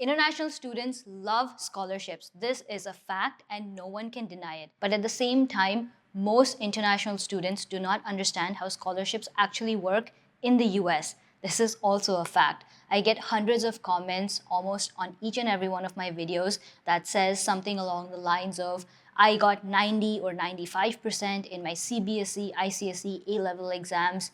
International students love scholarships. This is a fact and no one can deny it. But at the same time, most international students do not understand how scholarships actually work in the US. This is also a fact. I get hundreds of comments almost on each and every one of my videos that says something along the lines of, I got 90 or 95% in my CBSE, ICSE, A-level exams.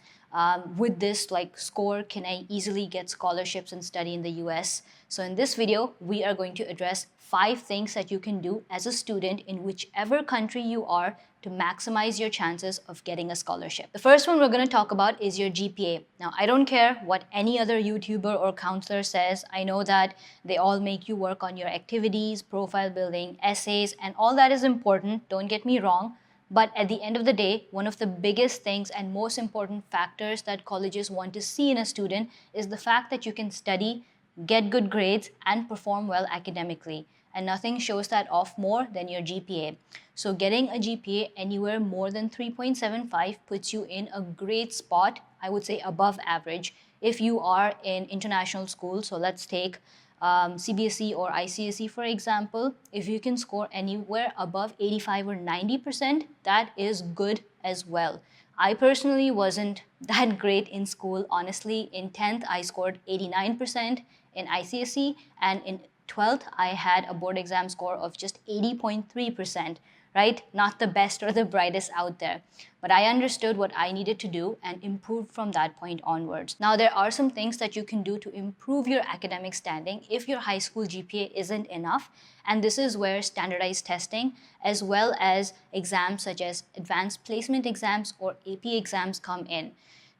With this score, can I easily get scholarships and study in the US? So in this video, we are going to address 5 things that you can do as a student in whichever country you are to maximize your chances of getting a scholarship. The first one we're going to talk about is your GPA. Now, I don't care what any other YouTuber or counselor says. I know that they all make you work on your activities, profile building, essays, and all that is important. Don't get me wrong. But at the end of the day, one of the biggest things and most important factors that colleges want to see in a student is the fact that you can study, get good grades, and perform well academically. And nothing shows that off more than your GPA. So getting a GPA anywhere more than 3.75 puts you in a great spot, I would say above average, if you are in international school. So let's take CBSE or ICSE, for example. If you can score anywhere above 85 or 90%, that is good as well. I personally wasn't that great in school, honestly. In 10th, I scored 89% in ICSE, and in 12th, I had a board exam score of just 80.3%, right? Not the best or the brightest out there. But I understood what I needed to do and improved from that point onwards. Now, there are some things that you can do to improve your academic standing if your high school GPA isn't enough. And this is where standardized testing, as well as exams such as advanced placement exams or AP exams come in.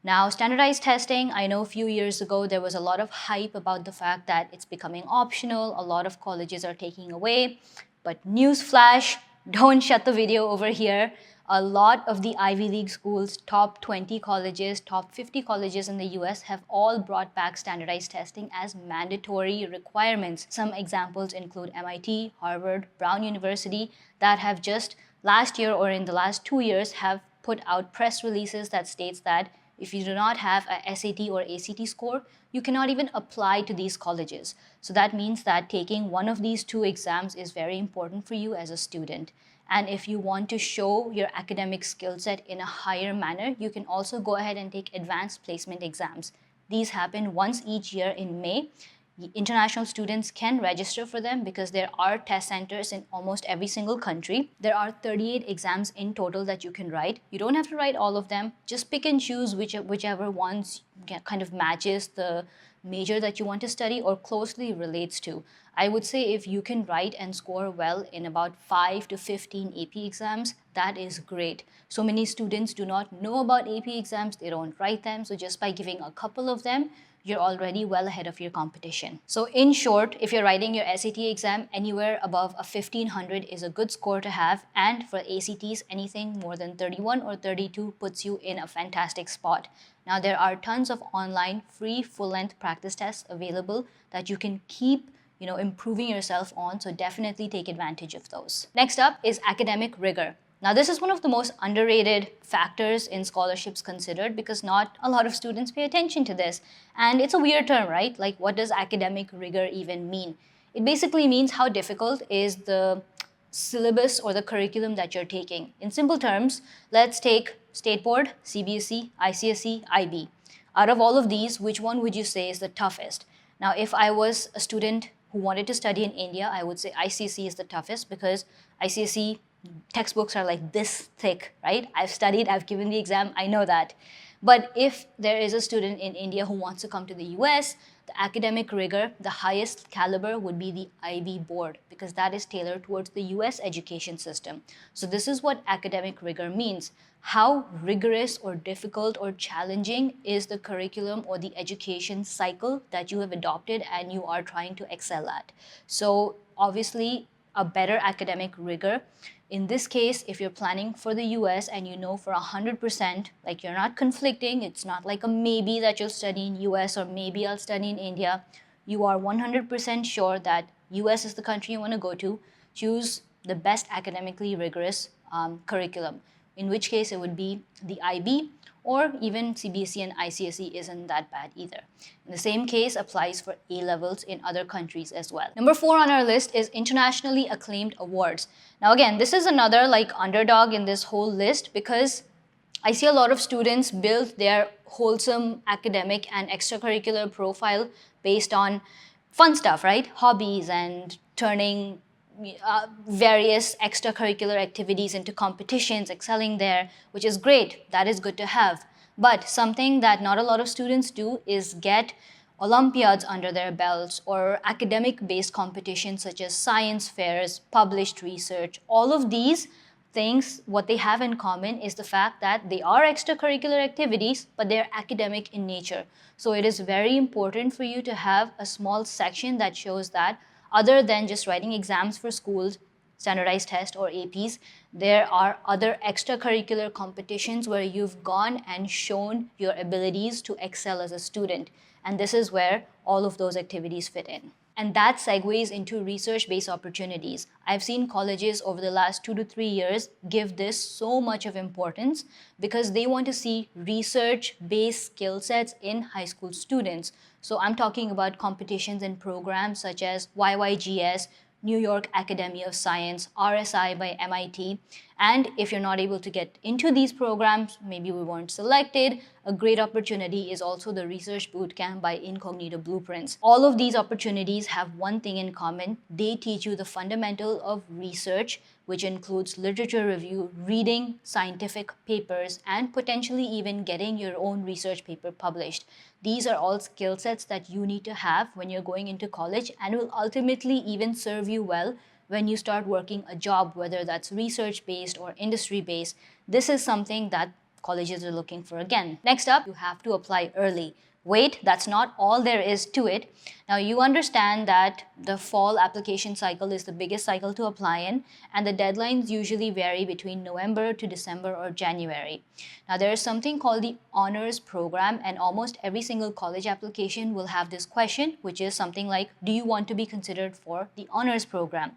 Now, standardized testing, I know a few years ago there was a lot of hype about the fact that it's becoming optional. A lot of colleges are taking away. But newsflash, don't shut the video over here. A lot of the Ivy League schools, top 20 colleges, top 50 colleges in the US have all brought back standardized testing as mandatory requirements. Some examples include MIT, Harvard, Brown University that have just last year or in the last 2 years have put out press releases that states that if you do not have a SAT or ACT score, you cannot even apply to these colleges. So that means that taking one of these 2 exams is very important for you as a student. And if you want to show your academic skill set in a higher manner, you can also go ahead and take advanced placement exams. These happen once each year in May. International students can register for them because there are test centers in almost every single country. There are 38 exams in total that you can write. You don't have to write all of them. Just pick and choose whichever ones kind of matches the major that you want to study or closely relates to. I would say if you can write and score well in about 5 to 15 AP exams, that is great. So many students do not know about AP exams, they don't write them. So just by giving a couple of them, you're already well ahead of your competition. So in short, if you're writing your SAT exam, anywhere above a 1500 is a good score to have. And for ACTs, anything more than 31 or 32 puts you in a fantastic spot. Now, there are tons of online free full-length practice tests available that you can keep improving yourself on. So definitely take advantage of those. Next up is academic rigor. Now, this is one of the most underrated factors in scholarships considered because not a lot of students pay attention to this. And it's a weird term, right? Like, what does academic rigor even mean? It basically means how difficult is the syllabus or the curriculum that you're taking. In simple terms, let's take State Board, CBSE, ICSE, IB. Out of all of these, which one would you say is the toughest? Now, if I was a student who wanted to study in India, I would say ICSE is the toughest because ICSE textbooks are like this thick, right? I've studied, I've given the exam, I know that. But if there is a student in India who wants to come to the US, the academic rigor, the highest caliber would be the IB board because that is tailored towards the US education system. So this is what academic rigor means. How rigorous or difficult or challenging is the curriculum or the education cycle that you have adopted and you are trying to excel at. So obviously, a better academic rigor. In this case, if you're planning for the US and you know for 100%, like you're not conflicting, it's not like a maybe that you'll study in US or maybe I'll study in India. You are 100% sure that US is the country you want to go to. Choose the best academically rigorous curriculum, in which case it would be the IB or even CBSE and ICSE isn't that bad either. And the same case applies for A levels in other countries as well. Number 4 on our list is internationally acclaimed awards. Now again, this is another like underdog in this whole list because I see a lot of students build their wholesome academic and extracurricular profile based on fun stuff, right? Hobbies and turning various extracurricular activities into competitions, excelling there, which is great. That is good to have. But something that not a lot of students do is get Olympiads under their belts or academic-based competitions such as science fairs, published research. All of these things, what they have in common is the fact that they are extracurricular activities, but they're academic in nature. So it is very important for you to have a small section that shows that other than just writing exams for schools, standardized test or APs, there are other extracurricular competitions where you've gone and shown your abilities to excel as a student. And this is where all of those activities fit in. And that segues into research-based opportunities. I've seen colleges over the last 2 to 3 years give this so much of importance because they want to see research-based skill sets in high school students. So I'm talking about competitions and programs such as YYGS, New York Academy of Science, RSI by MIT. And if you're not able to get into these programs, maybe we weren't selected, a great opportunity is also the Research Bootcamp by Incognito Blueprints. All of these opportunities have one thing in common. They teach you the fundamental of research, which includes literature review, reading scientific papers, and potentially even getting your own research paper published. These are all skill sets that you need to have when you're going into college and will ultimately even serve you well when you start working a job, whether that's research-based or industry-based. This is something that colleges are looking for again. Next up, you have to apply early. Wait, that's not all there is to it. Now you understand that the fall application cycle is the biggest cycle to apply in, and the deadlines usually vary between November to December or January. Now there is something called the honors program, and almost every single college application will have this question, which is something like, do you want to be considered for the honors program?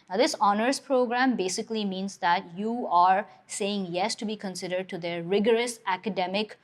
Now this honors program basically means that you are saying yes to be considered to their rigorous academic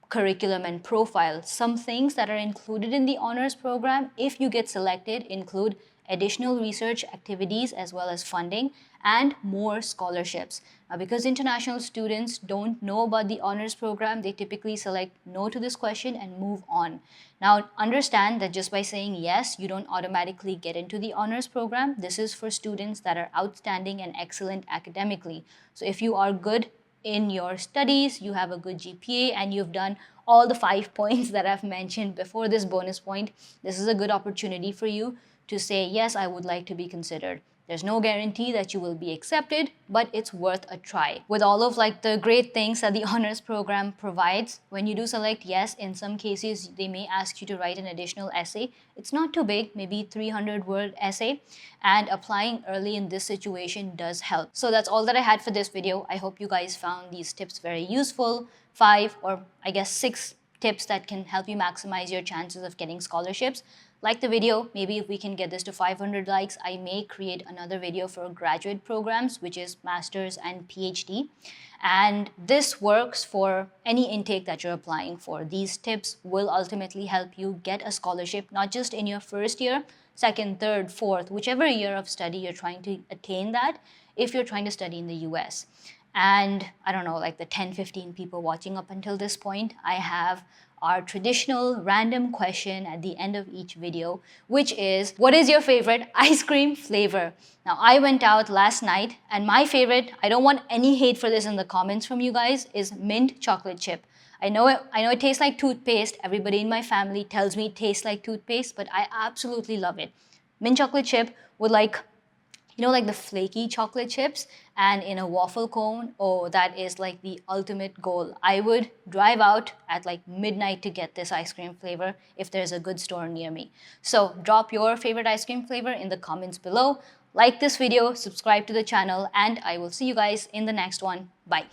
curriculum and profile. Some things that are included in the honors program, if you get selected, include additional research activities as well as funding and more scholarships. Now, because international students don't know about the honors program, they typically select no to this question and move on. Now, understand that just by saying yes, you don't automatically get into the honors program. This is for students that are outstanding and excellent academically. So if you are good in your studies, you have a good GPA, and you've done all the 5 points that I've mentioned before this bonus point, this is a good opportunity for you to say, yes, I would like to be considered. There's no guarantee that you will be accepted, but it's worth a try. With all of like the great things that the honors program provides, when you do select yes, in some cases they may ask you to write an additional essay. It's not too big, maybe 300-word essay, and applying early in this situation does help. So that's all that I had for this video. I hope you guys found these tips very useful. 5 or I guess 6 tips that can help you maximize your chances of getting scholarships. Like the video. Maybe if we can get this to 500 likes, I may create another video for graduate programs, which is master's and PhD. And this works for any intake that you're applying for. These tips will ultimately help you get a scholarship, not just in your first year, second, third, fourth, whichever year of study you're trying to attain that, if you're trying to study in the US. And I don't know, like the 10, 15 people watching up until this point, I have our traditional random question at the end of each video, which is, what is your favorite ice cream flavor? Now, I went out last night and my favorite, I don't want any hate for this in the comments from you guys, is mint chocolate chip. I know it tastes like toothpaste. Everybody in my family tells me it tastes like toothpaste, but I absolutely love it. Mint chocolate chip with like the flaky chocolate chips and in a waffle cone. Oh, that is like the ultimate goal. I would drive out at like midnight to get this ice cream flavor if there's a good store near me. So drop your favorite ice cream flavor in the comments below. Like this video, subscribe to the channel, and I will see you guys in the next one. Bye.